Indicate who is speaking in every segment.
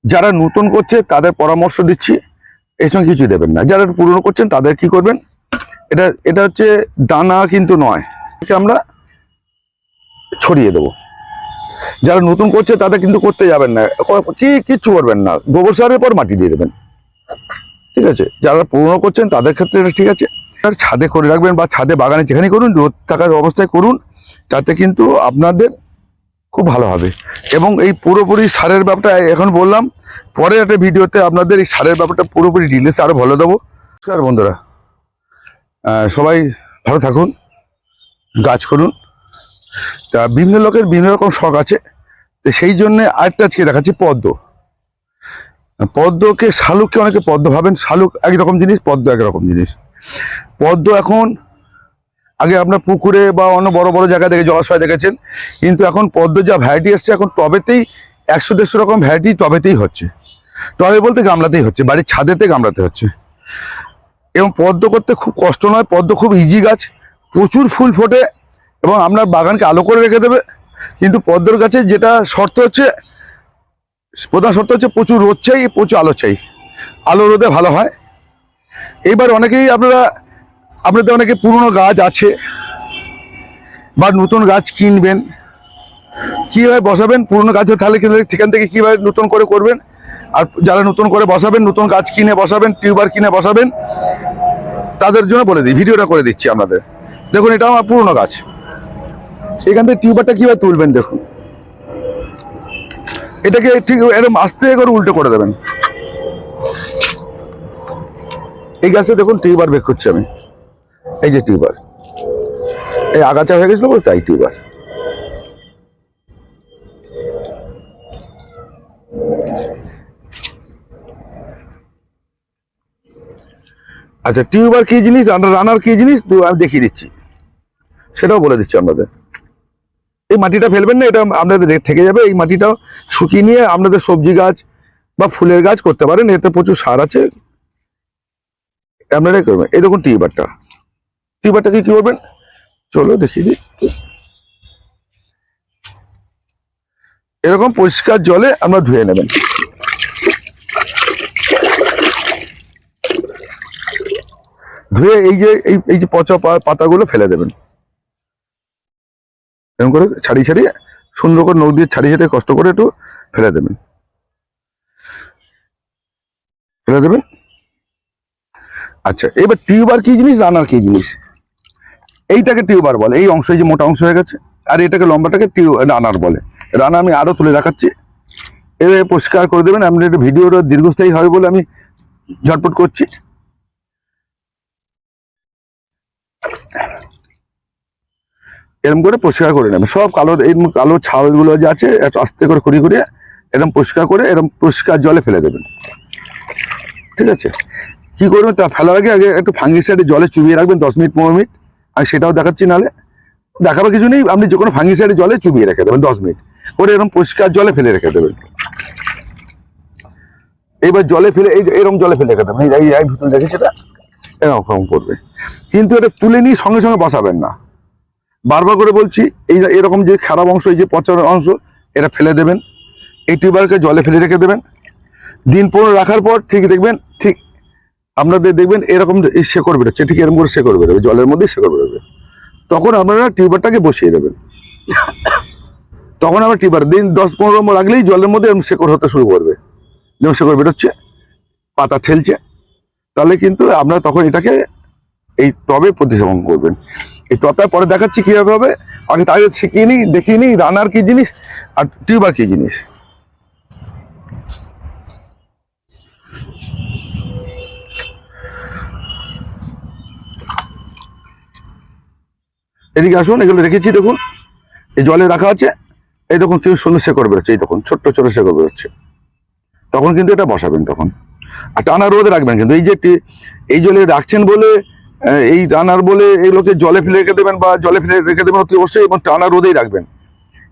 Speaker 1: যারা নতুন করছে তাদের পরামর্শ দিচ্ছি, এই সঙ্গে কিছু দেবেন না। যারা পুরনো করছেন তাদের কি করবেন, এটা এটা হচ্ছে দানা কিন্তু নয়, আমরা ছড়িয়ে দেবো। যারা নতুন করছে তাদের কিন্তু করতে যাবেন না, কিচ্ছু করবেন না, গোবর সারের পর মাটি দিয়ে দেবেন, ঠিক আছে। যারা পুরনো করছেন তাদের ক্ষেত্রে এটা ঠিক আছে। আর ছাদে করে রাখবেন বা ছাদে বাগানে যেখানে করুন, রোদ থাকার অবস্থায় করুন, তাতে কিন্তু আপনাদের খুব ভালো হবে। এবং এই পুরোপুরি সারের ব্যাপারটা এখন বললাম, পরে একটা ভিডিওতে আপনাদের এই সারের ব্যাপারটা পুরোপুরি ডিটেলস আরো ভালো দেবো। নমস্কার বন্ধুরা, সবাই ভালো থাকুন, গাছ করুন। তা বিভিন্ন লোকের বিভিন্ন রকম শখ আছে, তো সেই জন্য আরেকটা আজকে দেখাচ্ছি পদ্ম। পদ্মকে শালুককে অনেকে পদ্ম ভাবেন, শালুক একরকম জিনিস, পদ্ম একরকম জিনিস। পদ্ম এখন, আগে আপনার পুকুরে বা অন্য বড় বড় জায়গায় দেখে জলাশয় দেখেছেন, কিন্তু এখন পদ্ম যা ভ্যারাইটি এসছে, এখন টবেতেই 100-150 রকম ভ্যারাইটি টবেতেই হচ্ছে। টবে বলতে গামলাতেই হচ্ছে, বাড়ির ছাদেতে গামলাতে হচ্ছে। এবং পদ্ম করতে খুব কষ্ট নয়, পদ্ম খুব ইজি গাছ, প্রচুর ফুল ফোটে এবং আপনার বাগানকে আলো করে রেখে দেবে। কিন্তু পদ্মর গাছে যেটা শর্ত হচ্ছে, প্রধান শর্ত হচ্ছে প্রচুর রোদ চাই, প্রচুর আলো চাই, আলো রোদে ভালো হয়। এইবার অনেকেই আপনাদের অনেকে পুরনো গাছ আছে বা নতুন গাছ কিনবেন, কীভাবে বসাবেন পুরনো গাছে, তাহলে সেখান থেকে কীভাবে নতুন করে করবেন। আর যারা নতুন করে বসাবেন, নতুন গাছ কিনে বসাবেন, টিউবার কিনে বসাবেন, তাদের জন্য বলে দিই, ভিডিওটা করে দিচ্ছি আপনাদের। দেখুন, এটা আমার পুরনো গাছ, এখান থেকে টিউবারটা কীভাবে তুলবেন দেখুন। এটাকে ঠিক এরকম আস্তে করে উল্টো করে দেবেন। এই গাছে দেখুন টিউবার বের করছি আমি, এই যে টিউবার, এই আগাছা হয়ে গেছিল তাই টিউবার। আচ্ছা, টিউবার কি জিনিস, রানার কি জিনিস আমি দেখিয়ে দিচ্ছি, সেটাও বলে দিচ্ছি আপনাদের। এই মাটিটা ফেলবেন না, এটা আপনাদের থেকে যাবে। এই মাটিটাও শুকিয়ে নিয়ে আপনাদের সবজি গাছ বা ফুলের গাছ করতে পারেন, এতে প্রচুর সার আছে, আপনারাই করবেন। এই দেখুন টিউবারটাকে কি করবেন, চলো দেখিয়ে দিই। এরকম পরিষ্কার জলে আমরা ধুয়ে নেবেন। ধুয়ে এই যে পচা পাতাগুলো ফেলে দেবেন, এরকম করে ছাড়িয়ে ছাড়িয়ে, সুন্দর করে নখ দিয়ে ছাড়িয়ে ছাড়িয়ে কষ্ট করে একটু ফেলে দেবেন, ফেলে দেবেন। আচ্ছা, এবার টিউবার কি জিনিস, রানার কি জিনিস, এইটাকে টিউবার বলে, এই অংশ, এই যে মোটা অংশ হয়ে গেছে, আর এটাকে লম্বাটাকে রানার বলে। রানা আমি আরো তুলে দেখাচ্ছি, এভাবে পরিষ্কার করে দেবেন। আপনি একটা ভিডিওটা দীর্ঘস্থায়ী হবে বলে আমি ঝটপট করছি। এরকম করে পরিষ্কার করে নেবেন সব এই কালো ছালগুলো যে আছে, আস্তে করে খুঁড়িয়ে খুঁড়িয়ে এরকম পরিষ্কার করে এরকম পরিষ্কার জলে ফেলে দেবেন, ঠিক আছে। কি করবেন, তা ফেলার আগে আগে একটু ফাঙ্গিসাইডে জলে চুবিয়ে রাখবেন 10 মিনিট 15 মিনিট। আমি সেটাও দেখাচ্ছি, নাহলে দেখাবার কিছু নেই, আপনি যে কোনো ফাঙ্গিসাইডে জলে চুবিয়ে রেখে দেবেন 10 মিনিট করে, এরকম পরিষ্কার জলে ফেলে রেখে দেবেন। এইবার জলে ফেলে এরকম জলে ফেলে রেখে দেবেন, এই ভিতরে রেখেছি, এটা এরকম করবে। কিন্তু এটা তুলে নিয়ে সঙ্গে সঙ্গে বসাবেন না, বারবার করে বলছি, এরকম যে খারাপ অংশ, এই যে পচা অংশ, এটা ফেলে দেবেন। এই টিউবারকে জলে ফেলে রেখে দেবেন। দিন 15 রাখার পর ঠিক দেখবেন, ঠিক আপনাদের দেখবেন এরকম শেকড় বেরোচ্ছে, ঠিক এরকম করে শেকড় বেরোবে, জলের মধ্যে শেকড় বেরোবে। তখন আপনারা টিউবারটাকে বসিয়ে দেবেন। তখন আমরা টিউবার দিন 10-15 রাখলেই জলের মধ্যে এরকম শেকড় হতে শুরু করবে, যেমন শেকড় বেরোচ্ছে, পাতা ঠেলছে, তাহলে কিন্তু আপনারা তখন এটাকে এই টবে প্রতিস্থাপন করবেন। এই টবটা পরে দেখাচ্ছি কিভাবে হবে, আগে তাই শিখিয়ে নিই, দেখিয়ে নিই রানার কি জিনিস আর টিউবার কি জিনিস। এদিকে আসুন, এগুলো রেখেছি দেখুন, এই জলে রাখা আছে, এই দেখুন কি সুন্দর শেকড় বেরোচ্ছে, এই দেখুন ছোট্ট ছোট শেকড় বেরোচ্ছে। তখন কিন্তু এটা বসাবেন তখন, আর টানা রোদে রাখবেন। কিন্তু এই যে এই জলে রাখছেন বলে, এই রানার বলে এগুলোকে জলে ফেলে রেখে দেবেন বা জলে ফেলে রেখে দেবেন অতি অবশ্যই, এবং টানা রোদেই রাখবেন।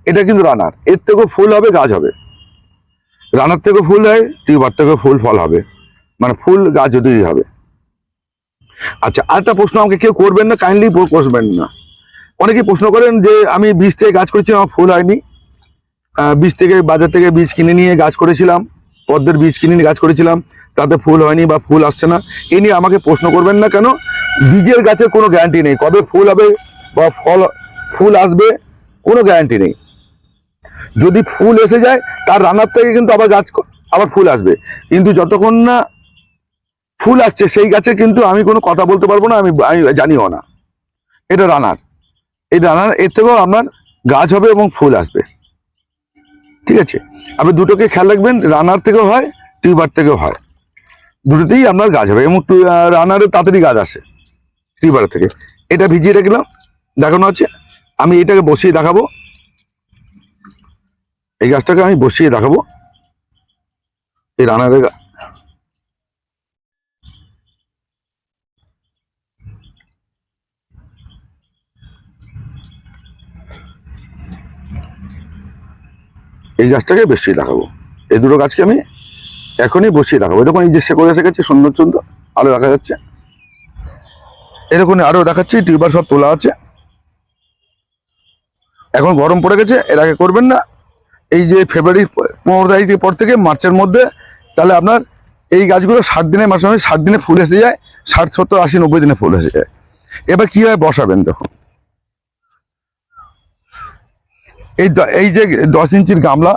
Speaker 1: এটা কিন্তু রানার, এর থেকেও ফুল হবে, গাছ হবে। রানার থেকেও ফুল হয়, টিউবার থেকেও ফুল ফল হবে, মানে ফুল গাছ তৈরি হবে। আচ্ছা, আরেকটা প্রশ্ন আমাকে কেউ করবেন না, কাইন্ডলি করবেন না। অনেকেই প্রশ্ন করেন যে আমি বীজ থেকে গাছ করেছি, আমার ফুল হয়নি। বীজ থেকে, বাজার থেকে বীজ কিনে নিয়ে গাছ করেছিলাম, পদ্মের বীজ কিনে নিয়ে গাছ করেছিলাম, তাতে ফুল হয়নি বা ফুল আসছে না, এ নিয়ে আমাকে প্রশ্ন করবেন না। কেন? বীজের গাছের কোনো গ্যারান্টি নেই কবে ফুল হবে বা ফুল আসবে, কোনো গ্যারান্টি নেই। যদি ফুল এসে যায় তার রানার থেকে কিন্তু আবার ফুল আসবে, কিন্তু যতক্ষণ না ফুল আসছে সেই গাছে কিন্তু আমি কোনো কথা বলতে পারবো না, আমি জানিও না। এটা রানার, এই রানার এর থেকেও আপনার গাছ হবে এবং ফুল আসবে। ঠিক আছে, আপনি দুটোকে খেয়াল রাখবেন, রানার থেকেও হয়, টিউবার থেকেও হয়, দুটোতেই আপনার গাছ হবে এবং রানারে তাড়াতাড়ি গাছ আসে টিউবার থেকে। এটা ভিজিয়ে রাখলাম, দেখানো হচ্ছে। আমি এটাকে বসিয়ে দেখাবো, এই গাছটাকে আমি বসিয়ে দেখাবো। এই রানারের এই গাছটাকে বসিয়ে দেখাবো, এই দুটো গাছকে আমি এখনই বসিয়ে দেখাবো। এরকম এই যে শেকড় এসে গেছে, সুন্দর সুন্দর আরো দেখা যাচ্ছে, এরকম আরো দেখাচ্ছি, টিউবার সব তোলা আছে। এখন গরম পড়ে গেছে, এর আগে করবেন না। এই যে ফেব্রুয়ারি 15 তারিখের পর থেকে মার্চের মধ্যে, তাহলে আপনার এই গাছগুলো 60 দিনের মাসে 60 দিনে ফুল এসে যায়, 60, 70, 80, 90 দিনে ফুল এসে যায়। এবার কিভাবে বসাবেন দেখুন। এই যে 10 ইঞ্চির গামলা,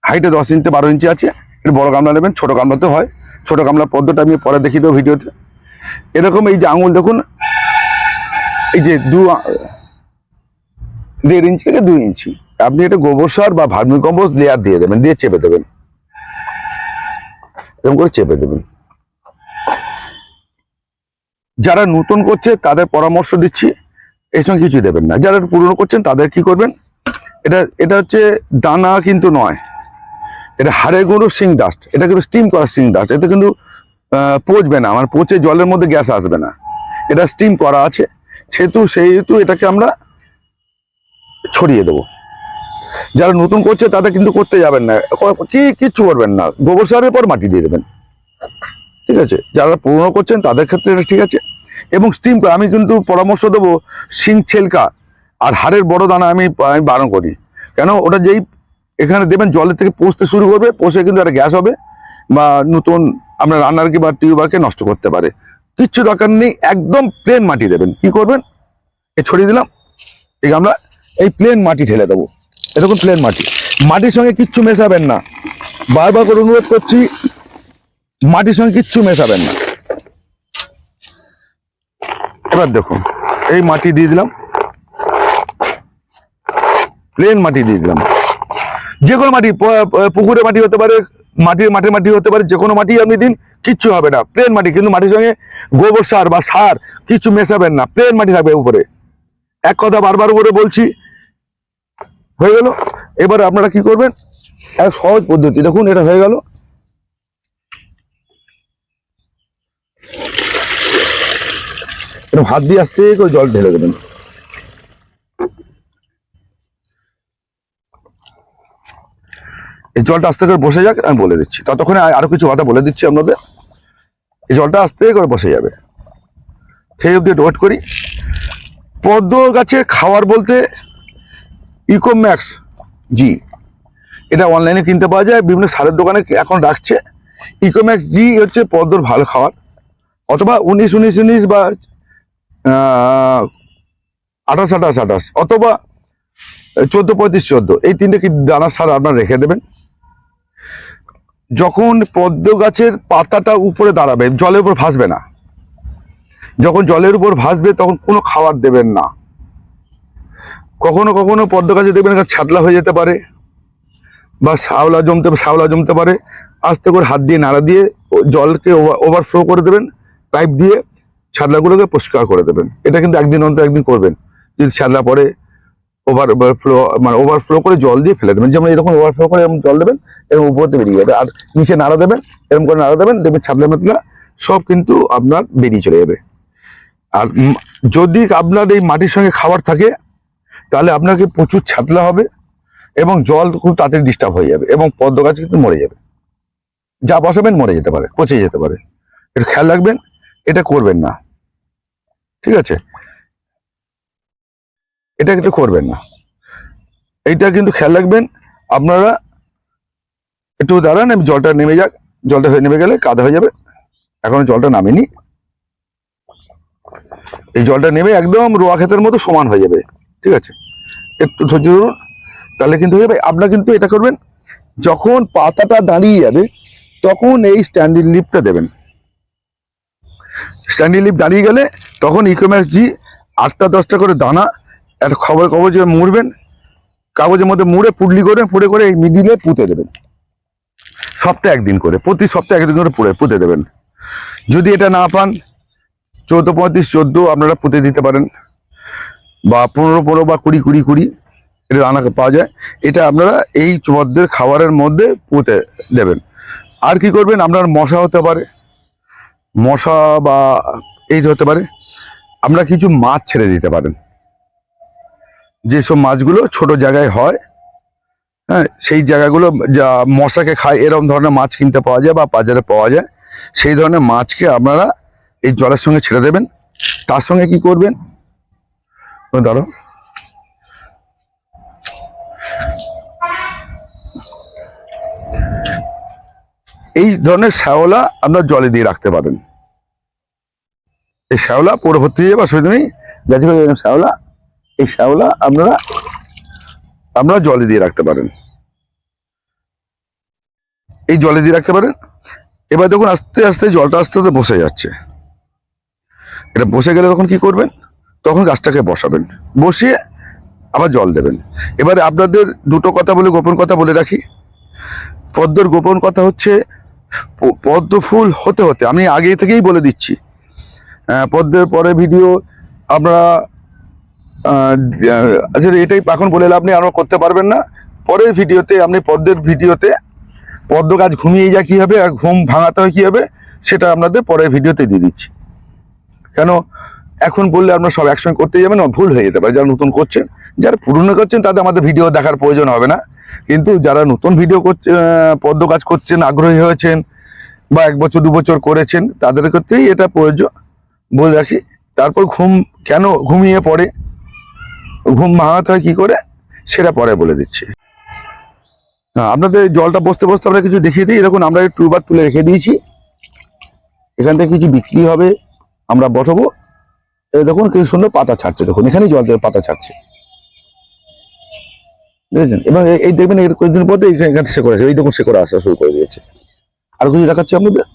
Speaker 1: হাইটে 10 ইঞ্চি 12 ইঞ্চি আছে, এটা বড় গামলা নেবেন, ছোট গামলাতে হয়। ছোট গামলার পদ্ধতিটা আমি পরে দেখিয়ে দেবো ভিডিওতে। এরকম এই যে আঙুল দেখুন, এই যে 1.5 ইঞ্চি থেকে 2 ইঞ্চি আপনি এটা গোবর সার বা ভার্মি কম্পোস্ট লেয়ার দিয়ে দেবেন, দিয়ে চেপে দেবেন, এরকম করে চেপে দেবেন। যারা নতুন করছে তাদের পরামর্শ দিচ্ছি, এই সঙ্গে কিছু দেবেন না। যারা পুরনো করছেন তাদের কি করবেন, এটা হচ্ছে দানা কিন্তু নয়, এটা হাড়ে গুঁড়ো সিং ডাস্ট, এটা কিন্তু স্টিম করা সিং ডাস্ট। এটা কিন্তু পচবে না, আমার পচে জলের মধ্যে গ্যাস আসবে না, এটা স্টিম করা আছে, সেহেতু এটাকে আমরা ছড়িয়ে দেবো। যারা নতুন করছে তাদের কিন্তু করতে যাবেন না, কিচ্ছু করবেন না, গোবর সারের পর মাটি দিয়ে দেবেন। ঠিক আছে, যারা পুরনো করছেন তাদের ক্ষেত্রে এটা ঠিক আছে। এবং স্টিম করে আমি কিন্তু পরামর্শ দেবো, শিং ছেলকা আর হাড়ের বড় দানা আমি বারণ করি। কেন? ওটা যেই এখানে দেবেন জলের থেকে পচতে শুরু করবে, পচে কিন্তু একটা গ্যাস হবে বা নতুন আপনার রান্নারকে বা টিউবারকে নষ্ট করতে পারে। কিচ্ছু দরকার নেই, একদম প্লেন মাটি দেবেন। কি করবেন, ছড়িয়ে দিলাম এই গামলা, এই প্লেন মাটি ঢেলে দেবো, এরকম প্লেন মাটি, মাটির সঙ্গে কিচ্ছু মেশাবেন না, বারবার করে অনুরোধ করছি, মাটির সঙ্গে কিচ্ছু মেশাবেন না। এবার দেখুন, এই মাটি দিয়ে দিলাম, প্লেন মাটি দিয়ে দিলাম। যে কোনো মাটি, পুকুরের মাটি হতে পারে, মাঠের মাটি হতে পারে, যে কোনো মাটি আপনি দিন, কিচ্ছু হবে না, প্লেন মাটি। কিন্তু মাটির সঙ্গে গোবর সার বা সার কিছু মেশাবেন না, প্লেন মাটি থাকবে উপরে। এক কথা বারবার করে বলছি, হয়ে গেল। এবার আপনারা কি করবেন, এক সহজ পদ্ধতি দেখুন, এটা হয়ে গেল। এরকম হাত দিয়ে আস্তে করে জল ঢেলে দেবেন। এই জলটা আস্তে করে বসে যাক, আমি বলে দিচ্ছি, ততক্ষণে আরো কিছু কথা বলে দিচ্ছি আপনাদের। এই জলটা আস্তে করে বসে যাবে, সেই অব্দি ওয়েট করি। পদ্ম গাছে খাওয়ার বলতে ইকোম্যাক্স জি, এটা অনলাইনে কিনতে পাওয়া যায়, বিভিন্ন সারের দোকানে এখন রাখছে। ইকোম্যাক্স জি হচ্ছে পদ্মর ভালো খাবার, অথবা 19-19-19 বা 28-28-28, অথবা 14-35-14, এই তিনটে কি দানার সার আপনার রেখে দেবেন। যখন পদ্ম গাছের পাতাটা উপরে দাঁড়াবে, জলের উপর ভাসবে না, যখন জলের উপর ভাসবে তখন কোনো খাবার দেবেন না। কখনো কখনো পদ্ম গাছে দেখবেন ছাতলা হয়ে যেতে পারে বা শ্যাওলা জমতে পারে, আস্তে করে হাত দিয়ে নাড়া দিয়ে জলকে ওভারফ্লো করে দেবেন, পাইপ দিয়ে ছাদলাগুলোকে পরিষ্কার করে দেবেন। এটা কিন্তু একদিন অন্তর একদিন করবেন। যদি ছাদলা পরে ওভারফ্লো করে জল দিয়ে ফেলে দেবেন, যেমন এরকম ওভারফ্লো করে জল দেবেন, এরকম উপরতে বেরিয়ে যাবে, আর নিচে নাড়া দেবেন, এরকম করে নাড়া দেবেন, দেখবেন ছাদলা মাতলা সব কিন্তু আপনার বেরিয়ে চলে যাবে। আর যদি আপনার এই মাটির সঙ্গে খাবার থাকে, তাহলে আপনাকে প্রচুর ছাতলা হবে এবং জল খুব তাড়াতাড়ি ডিস্টার্ব হয়ে যাবে এবং পদ্ম গাছ কিন্তু মরে যাবে, যা বসাবেন মরে যেতে পারে, পচে যেতে পারে। এটা খেয়াল রাখবেন, এটা করবেন না। ঠিক আছে, এটা কিন্তু করবেন না, এইটা কিন্তু খেয়াল রাখবেন আপনারা। একটু দাঁড়ান, আমি জলটা নেমে যাক, জলটা হয়ে নেমে গেলে কাদা হয়ে যাবে। এখন জলটা নামেনি, এই জলটা নেমে একদম রোয়া ক্ষেতের মতো সমান হয়ে যাবে। ঠিক আছে, একটু ধৈর্য ধরুন, তাহলে কিন্তু হয়ে যাবে। আপনারা কিন্তু এটা করবেন, যখন পাতাটা দাঁড়িয়ে যাবে তখন এই স্ট্যান্ডিং লিফটটা দেবেন। স্ট্যান্ডিং লিফট দাঁড়িয়ে গেলে তখন ইকোম্যাক্স জি 8টা 10টা করে দানা একটা কাগজে মুড়বেন, কাগজের মধ্যে মুড়ে পুডলি করে পুড়ে করে এই মিডিলে পুঁতে দেবেন। সপ্তাহে একদিন করে, প্রতি সপ্তাহে একদিন করে পুঁতে দেবেন। যদি এটা না পান 14-35-14 আপনারা পুঁতে দিতে পারেন, বা 15-15 বা 20-20-20 এটা দানা পাওয়া যায়। এটা আপনারা এই পদ্মের খাবারের মধ্যে পুঁতে দেবেন। আর কি করবেন, আপনার মশা হতে পারে, মশা বা এই হতে পারে, আমরা কিছু মাছ ছেড়ে দিতে পারেন। যেসব মাছগুলো ছোট জায়গায় হয়, হ্যাঁ, সেই জায়গাগুলো যা মশাকে খায় এরকম ধরনের মাছ কিনতে পাওয়া যায় বা বাজারে পাওয়া যায়, সেই ধরনের মাছকে আপনারা এই জলের সঙ্গে ছেড়ে দেবেন। তার সঙ্গে কি করবেন, ধরো এই ধরনের শ্যাওলা আপনার জলে দিয়ে রাখতে পারেন। এই শ্যাওলা পুরো ভর্তি হয়ে যাবে, অসুবিধা নেই। গাছে শ্যাওলা, এই শ্যাওলা আপনারা জলে দিয়ে রাখতে পারেন, এই জলে দিয়ে রাখতে পারেন। এবার দেখুন আস্তে আস্তে জলটা আস্তে আস্তে বসে যাচ্ছে। এটা বসে গেলে তখন কি করবেন, তখন গাছটাকে বসাবেন, বসিয়ে আবার জল দেবেন। এবারে আপনাদের দুটো কথা বলে, গোপন কথা বলে রাখি। পদ্মর গোপন কথা হচ্ছে, পদ্ম ফুল হতে হতে, আমি আগে থেকেই বলে দিচ্ছি, পদ্মের পরে ভিডিও আপনারা আসলে এটাই এখন বলে লাভ নেই, আপনারা করতে পারবেন না। পরের ভিডিওতে আপনি পদ্মের ভিডিওতে পদ্ম গাছ ঘুমিয়ে যায় কীভাবে আর ঘুম ভাঙাতে হয় কীভাবে, সেটা আপনাদের পরের ভিডিওতে দিয়ে দিচ্ছি। কেন এখন বললে আপনারা সব একসঙ্গে করতে যাবেন, ভুল হয়ে যেতে পারে। যারা নতুন করছেন, যারা পুরনো করছেন তাদের আমাদের ভিডিও দেখার প্রয়োজন হবে না, কিন্তু যারা নতুন ভিডিও করছে, পদ্ম গাছ করছেন, আগ্রহী হয়েছেন বা 1 বছর 2 বছর করেছেন, তাদের ক্ষেত্রেই এটা প্রয়োজন বলে রাখি। তারপর কেন ঘুমিয়ে পড়ে, ঘুম ভাঙাতে হয় কি করে, সেটা পরে বলে দিচ্ছি। আপনাদের জলটা বসতে বসতে আমরা কিছু দেখিয়ে দিই। এরকম আমরা টিউবার তুলে রেখে দিয়েছি, এখান থেকে কিছু বিক্রি হবে, আমরা বসাবো। এই দেখুন কি সুন্দর পাতা ছাড়ছে, দেখুন এখানেই জল থেকে পাতা ছাড়ছে, বুঝেছেন। এবং এই দেখবেন এর কয়েকদিন পরে এখান থেকে শেকড় আসে, এই দেখুন শেকড় আসা শুরু করে দিয়েছে। আর কিছু দেখাচ্ছি আপনাদের,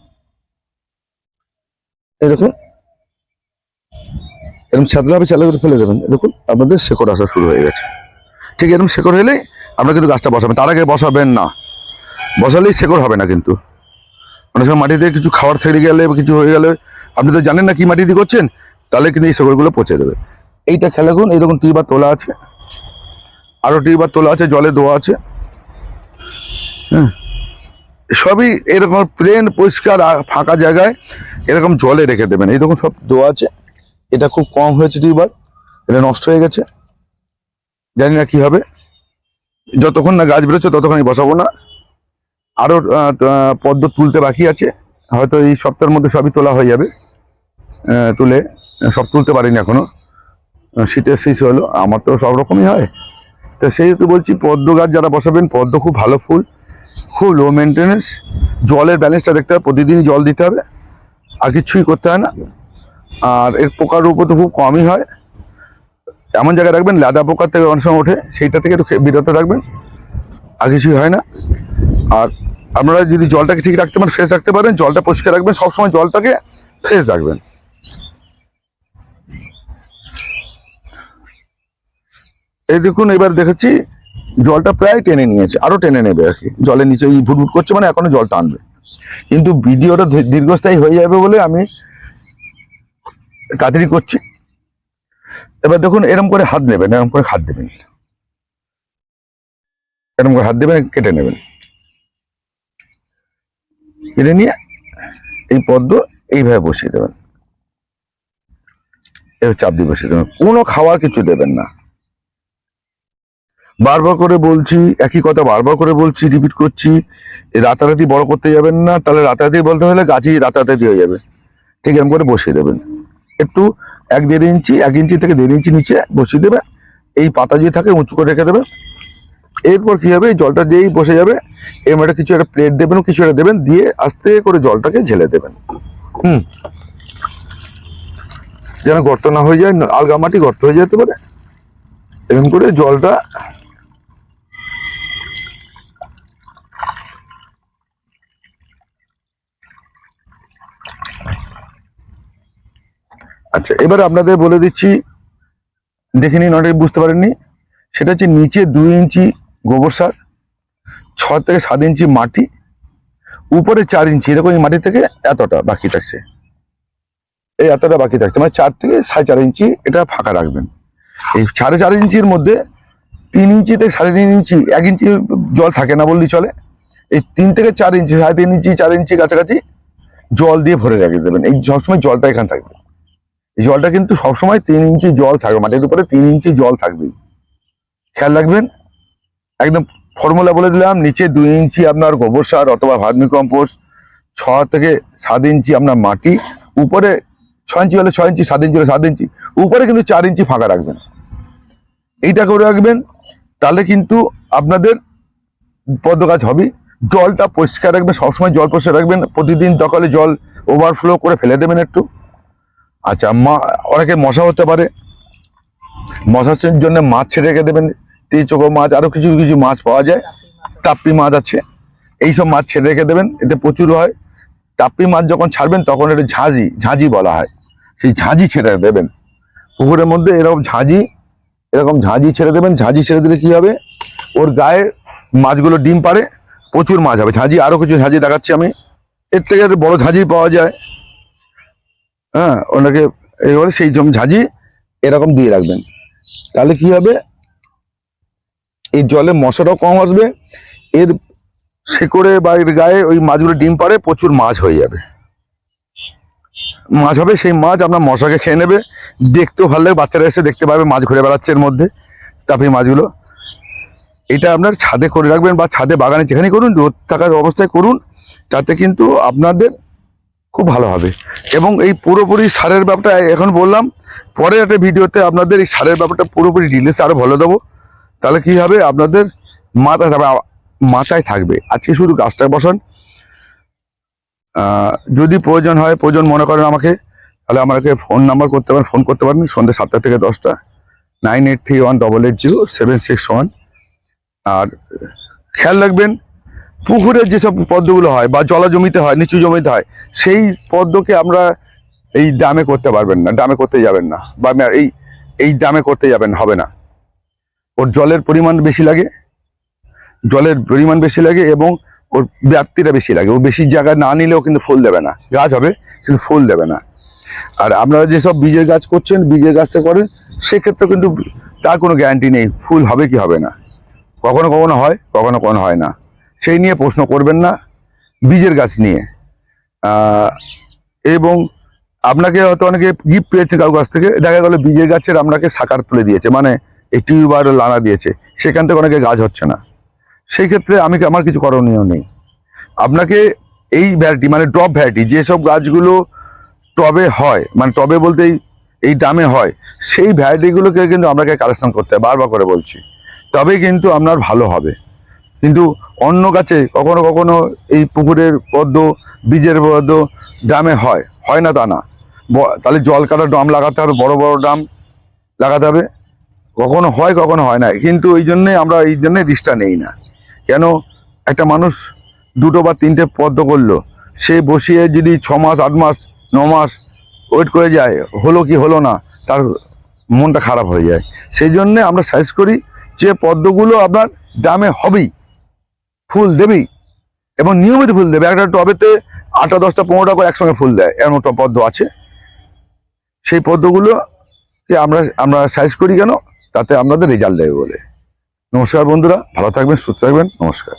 Speaker 1: এই দেখুন এরকম ছাদলাভাবে চালু করে ফেলে দেবেন, দেখুন আপনাদের শেকড় আসা শুরু হয়ে গেছে। ঠিক এরকম শেকড় হলে আপনারা কিন্তু গাছটা বসাবেন, তার আগে বসাবেন না, বসালেই শেকড় হবে না। কিন্তু অনেক সময় মাটিতে কিছু খাবার থেকে গেলে কিছু হয়ে গেলে আপনি তো জানেন না কি মাটি দিয়ে করছেন, তাহলে কিন্তু এই শেকড়গুলো পচে দেবে। এইটা খেয়াল রাখুন, এই দেখুন টিউবার তোলা আছে, আরো টিউবার তোলা আছে, জলে ধোয়া আছে, হ্যাঁ, সবই এরকম প্লেন পরিষ্কার ফাঁকা জায়গায় এরকম জলে রেখে দেবেন। এই দেখুন সব ধোয়া আছে, এটা খুব কম হয়েছে টিউবার, এটা নষ্ট হয়ে গেছে, জানি না কি হবে। যতক্ষণ না গাছ বেরোচ্ছে ততক্ষণ বসাবো না। আরো পদ্ম তুলতে বাকি আছে, হয়তো এই সপ্তাহের মধ্যে সবই তোলা হয়ে যাবে। তুলে সব তুলতে পারিনি এখনো, শীতের শেষ হলো, আমার তো সব রকমই হয়। তো সেই হেতু বলছি, পদ্ম গাছ যারা বসাবেন, পদ্ম খুব ভালো ফুল, খুব লো মেনটেনেন্স, জলের ব্যালেন্সটা দেখতে হবে, প্রতিদিনই জল দিতে হবে, আর কিছুই করতে হয় না। আর এর পোকার উপর তো খুব কমই হয়। এমন জায়গায় রাখবেন লেদা পোকার থেকে অনেক সময় ওঠে, সেইটা থেকে একটু বিরত রাখবেন, আর কিছুই হয় না। আর আপনারা যদি জলটাকে ঠিক রাখতে পারেন, ফ্রেশ রাখতে পারেন, জলটা পরিষ্কার রাখবেন, সবসময় জলটাকে ফ্রেশ রাখবেন। এই দেখুন এবার দেখেছি জলটা প্রায় টেনে নিয়েছে, আরো টেনে নেবে আর কি, জলের নিচে ভুটভুট করছে, মানে এখনো জল টানবে। কিন্তু ভিডিওটা দীর্ঘস্থায়ী হয়ে যাবে বলে আমি তাড়াতাড়ি করছি। এবার দেখুন এরকম করে হাত নেবেন, এরকম করে হাত দেবেন, এরকম করে হাত দেবেন, কেটে নেবেন, কেটে নিয়ে এই পদ্ম এইভাবে বসিয়ে দেবেন, এবার চাপ দিয়ে বসিয়ে দেবেন। কোনো খাওয়ার কিছু দেবেন না। বারবার করে বলছি, একই কথা বারবার করে বলছি, রিপিট করছি, রাতারাতি বড় করতে যাবেন না, তাহলে রাতারাতি বলতে হলে গাছই রাতারাতি হয়ে যাবে। ঠিক এরকম করে বসিয়ে দেবেন, একটু 1-1.5 ইঞ্চি, 1 ইঞ্চি থেকে 1.5 ইঞ্চি নিচে বসিয়ে দেবেন। এই পাতা যদি থাকে উঁচু করে রেখে দেবেন, এরপর কি হবে, জলটা যেই বসে যাবে এর মধ্যে কিছু একটা প্লেট দেবেন, কিছু একটা দেবেন, দিয়ে আস্তে করে জলটাকে ঝেলে দেবেন। যেন গর্ত না হয়ে যায়, আলগা মাটি গর্ত হয়ে যেতে পারে, এরকম করে জলটা আচ্ছা। এবার আপনাদের বলে দিচ্ছি, দেখে নিন, অনেকে বুঝতে পারেননি। সেটা হচ্ছে নিচে 2 ইঞ্চি গোবর সার, 6 থেকে 7 ইঞ্চি মাটি, উপরে 4 ইঞ্চি, এরকম এই মাটি থেকে এতটা বাকি থাকছে, এই এতটা বাকি থাকছে, মানে 4 থেকে 4.5 ইঞ্চি এটা ফাঁকা রাখবেন। এই 4.5 ইঞ্চির মধ্যে 3 ইঞ্চি থেকে 3.5 ইঞ্চি, 1 ইঞ্চি জল থাকে না বললেই চলে। এই 3 থেকে 4 ইঞ্চি, 3.5 ইঞ্চি, 4 ইঞ্চি কাছাকাছি জল দিয়ে ভরে রেখে দেবেন। এই সবসময় জলটা এখানে থাকবে, এই জলটা কিন্তু সবসময় 3 ইঞ্চি জল থাকবে, মাটির উপরে 3 ইঞ্চি জল থাকবেই, খেয়াল রাখবেন। একদম ফর্মুলা বলে দিলাম, নিচে 2 ইঞ্চি আপনার গোবর সার অথবা ভার্মি কম্পোস্ট, 6 থেকে 7 ইঞ্চি আপনার মাটি, উপরে 6 ইঞ্চি হলে 6 ইঞ্চি, 7 ইঞ্চি হলে 7 ইঞ্চি, উপরে কিন্তু 4 ইঞ্চি ফাঁকা রাখবেন। এইটা করে রাখবেন, তাহলে কিন্তু আপনাদের পদ্ম গাছ হবে। জলটা পরিষ্কার রাখবেন, সবসময় জল পরিষ্কার রাখবেন, প্রতিদিন সকালে জল ওভারফ্লো করে ফেলে দেবেন একটু। আচ্ছা, অনেকে মশা হতে পারে, মশার জন্য মাছ ছেড়ে রেখে দেবেন, টিচোকো মাছ, আরো কিছু কিছু মাছ পাওয়া যায়, টাপ্পি মাছ আছে, এইসব মাছ ছেড়ে রেখে দেবেন, এতে প্রচুর হয়। টাপ্পি মাছ যখন ছাড়বেন তখন এটা ঝাঁঝি বলা হয়, সেই ঝাঁঝি ছেড়ে দেবেন পুকুরের মধ্যে, এরকম ঝাঁঝি ছেড়ে দেবেন। ঝাঁঝি ছেড়ে দিলে কি হবে, ওর গায়ে মাছগুলো ডিম পারে, প্রচুর মাছ হবে। ঝাঁঝি, আরো কিছু ঝাঁঝি দেখাচ্ছি আমি, এর থেকে বড় ঝাঁঝি পাওয়া যায়, হ্যাঁ, ওনাকে এইভাবে সেই ঝাঁঝি এরকম দিয়ে রাখবেন, তাহলে কি হবে, এই জলে মশাটাও কম আসবে, এর শেকড়ে বা এর গায়ে ওই মাছগুলো ডিম পারে, প্রচুর মাছ হয়ে যাবে, মাছ হবে। সেই মাছ আপনার মশাকে খেয়ে নেবে, দেখতেও ভালো লাগে, বাচ্চারা এসে দেখতে পাবে মাছ ঘুরে বেড়াচ্ছে এর মধ্যে, টাপি মাছগুলো। এটা আপনার ছাদে করে রাখবেন, বা ছাদে বাগানে যেখানে করুন, রোদ থাকার অবস্থায় করুন, তাতে কিন্তু আপনাদের খুব ভালো হবে। এবং এই পুরোপুরি সারের ব্যাপারটা এখন বললাম, পরে একটা ভিডিওতে আপনাদের এই সারের ব্যাপারটা পুরোপুরি ডিটেলসে আরো বলে দেবো, তাহলে কি হবে, আপনাদের মাথায় থাকবে। আজকে শুধু গাছটা বসান, যদি প্রয়োজন মনে করেন আমাকে, তাহলে আমাকে ফোন নাম্বার ফোন করতে পারেন, সন্ধ্যে 7টা থেকে 10টা, 9831880761। আর খেয়াল রাখবেন, পুকুরের যেসব পদ্মগুলো হয় বা জলা জমিতে হয়, নিচু জমিতে হয়, সেই পদ্মকে আমরা এই ড্যামে করতে পারবেন না, ড্যামে করতে যাবেন না, বা এই ড্যামে করতে যাবেন, হবে না। ওর জলের পরিমাণ বেশি লাগে, এবং ওর ব্যাপ্তিটা বেশি লাগে। ও বেশি জায়গায় না নিলেও কিন্তু ফুল দেবে না, গাছ হবে কিন্তু ফুল দেবে না। আর আপনারা যেসব বীজের গাছ করছেন, বীজের গাছটা করেন, সেক্ষেত্রে কিন্তু তার কোনো গ্যারান্টি নেই ফুল হবে কি হবে না, কখনো কখনো হয়, কখনো কখনো হয় না। সেই নিয়ে প্রশ্ন করবেন না বীজের গাছ নিয়ে। এবং আপনাকে হয়তো অনেকে গিফট পেয়েছে কারো কাছ থেকে, দেখা গেল বীজের গাছের আপনাকে সাকার তুলে দিয়েছে, মানে এই টিউবার লানা দিয়েছে, সেখান থেকে অনেকে গাছ হচ্ছে না। সেই ক্ষেত্রে আমার কিছু করণীয় নেই। আপনাকে এই ভ্যারাইটি, মানে ড্রপ ভ্যারাইটি, যেসব গাছগুলো টবে হয়, মানে টবে বলতে এই দামে হয়, সেই ভ্যারাইটিগুলোকে কিন্তু আপনাকে কালেকশন করতে হবে, বারবার করে বলছি, তবে কিন্তু আপনার ভালো হবে। কিন্তু অন্য গাছে কখনো কখনো এই পুকুরের পদ্ম, বীজের পদ্ম ড্রামে হয় না তা না, তাহলে জল কাটা ড্রাম লাগাতে হবে, বড় বড় ড্রাম লাগাতে হবে, কখনো হয় কখনো হয় না। কিন্তু আমরা এই জন্যে রিস্কটা নেই না। কেন, একটা মানুষ 2টো বা 3টে পদ্ম করলো, সে বসিয়ে যদি 6 মাস 8 মাস 9 মাস ওয়েট করে যায়, হলো কি হলো না, তার মনটা খারাপ হয়ে যায়। সেই জন্যে আমরা সাজেস্ট করি যে পদ্মগুলো আপনার ড্রামে হবেই, ফুল দেবেই, এবং নিয়মিত ফুল দেবে। একটা টবেতে 8টা 10টা 15টা করে একসঙ্গে ফুল দেয়, এমন পদ্ম আছে। সেই পদ্মগুলোকে আমরা সাজেস্ট করি, কেন, তাতে আপনাদের রেজাল্ট দেবে বলে। নমস্কার বন্ধুরা, ভালো থাকবেন, সুস্থ থাকবেন, নমস্কার।